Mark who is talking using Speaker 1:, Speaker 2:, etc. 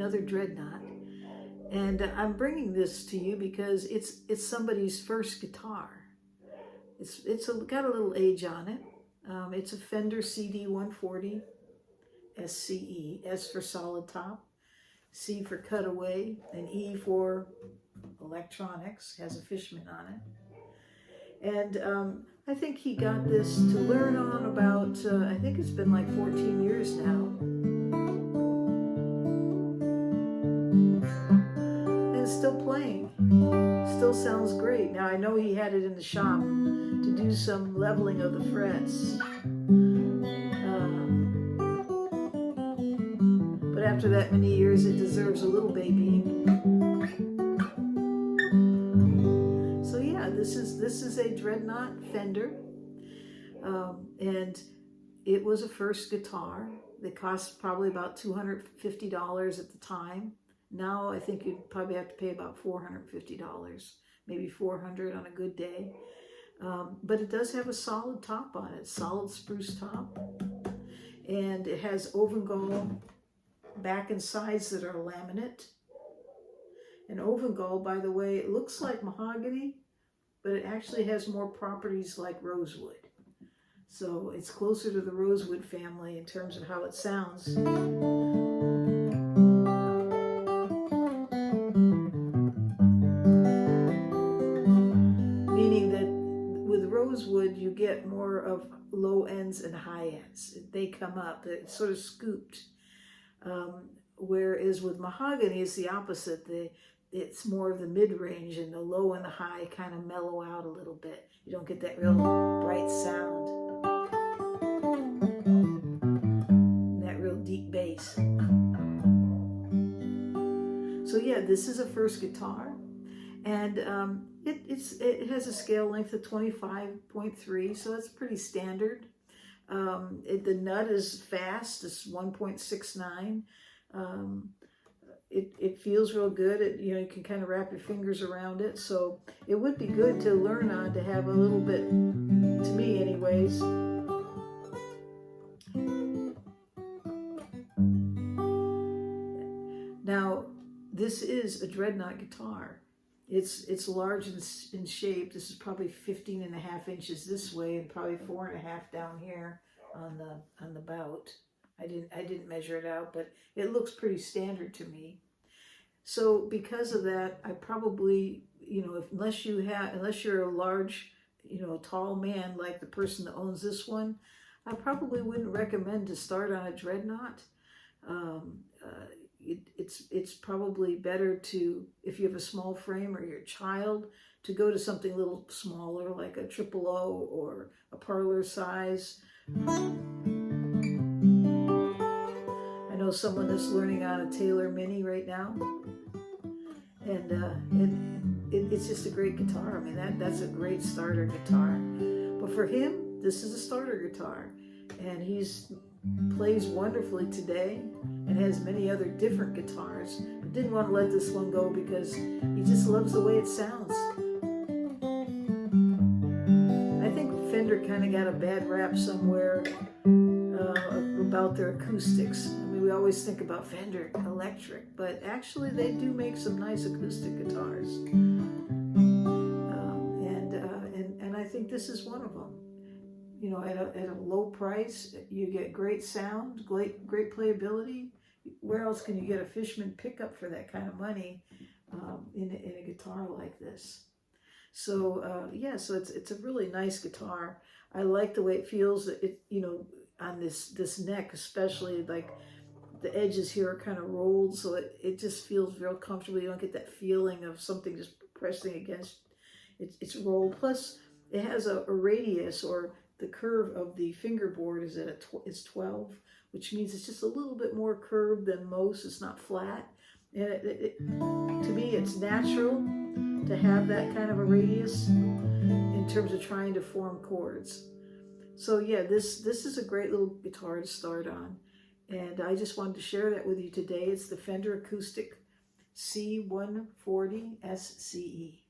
Speaker 1: another dreadnought. And I'm bringing this to you because it's somebody's first guitar. It's got a little age on it. It's a Fender CD140sce, S for solid top, C for cutaway, and E for electronics, has a fishman on it. And I think he got this to learn on about, I think it's been like 14 years now. And still playing. Still sounds great. Now I know he had it in the shop to do some leveling of the frets. But after that many years, it deserves a little babying. So yeah, this is a dreadnought Fender, and it was a first guitar. They cost probably about $250 at the time. Now I think you'd probably have to pay about $450, maybe $400 on a good day. But it does have a solid top on it, solid spruce top, and it has Ovengall back and sides that are laminate. And Ovengall, by the way, it looks like mahogany, but it actually has more properties like rosewood. So it's closer to the rosewood family in terms of how it sounds. Meaning that with rosewood, you get more of low ends and high ends. They come up, it's sort of scooped. Whereas with mahogany, it's the opposite. It's more of the mid-range, and the low and the high kind of mellow out a little bit. You don't get that real bright sound. That real deep bass. So yeah, this is a first guitar. And it has a scale length of 25.3, so that's pretty standard. The nut is fast, it's 1.69. It feels real good. You can kind of wrap your fingers around it. So it would be good to learn on, to have a little bit, to me anyways. Now, this is a dreadnought guitar. It's large in shape. This is probably 15.5 inches this way, and probably 4.5 down here on the bout. I didn't measure it out, but it looks pretty standard to me. So because of that, I probably, unless you're a large, tall man like the person that owns this one, I probably wouldn't recommend to start on a dreadnought. It's probably better to, if you have a small frame or your child, to go to something a little smaller, like a 000 or a parlor size. I know someone that's learning on a Taylor Mini right now, and it's just a great guitar. I mean, that's a great starter guitar. But for him, this is a starter guitar, and he's plays wonderfully today and has many other different guitars, but didn't want to let this one go because he just loves the way it sounds. I think Fender kind of got a bad rap somewhere about their acoustics. I mean, we always think about Fender electric, but actually they do make some nice acoustic guitars. And I think this is one of them. At a low price, you get great sound, great playability. Where else can you get a Fishman pickup for that kind of money in a guitar like this? So yeah, so it's a really nice guitar. I like the way it feels. On this neck especially, like the edges here are kind of rolled, so it just feels real comfortable. You don't get that feeling of something just pressing against it's rolled. Plus, it has a radius, or the curve of the fingerboard is 12, which means it's just a little bit more curved than most. It's not flat. And to me, it's natural to have that kind of a radius in terms of trying to form chords. So yeah, this is a great little guitar to start on. And I just wanted to share that with you today. It's the Fender Acoustic C140sce.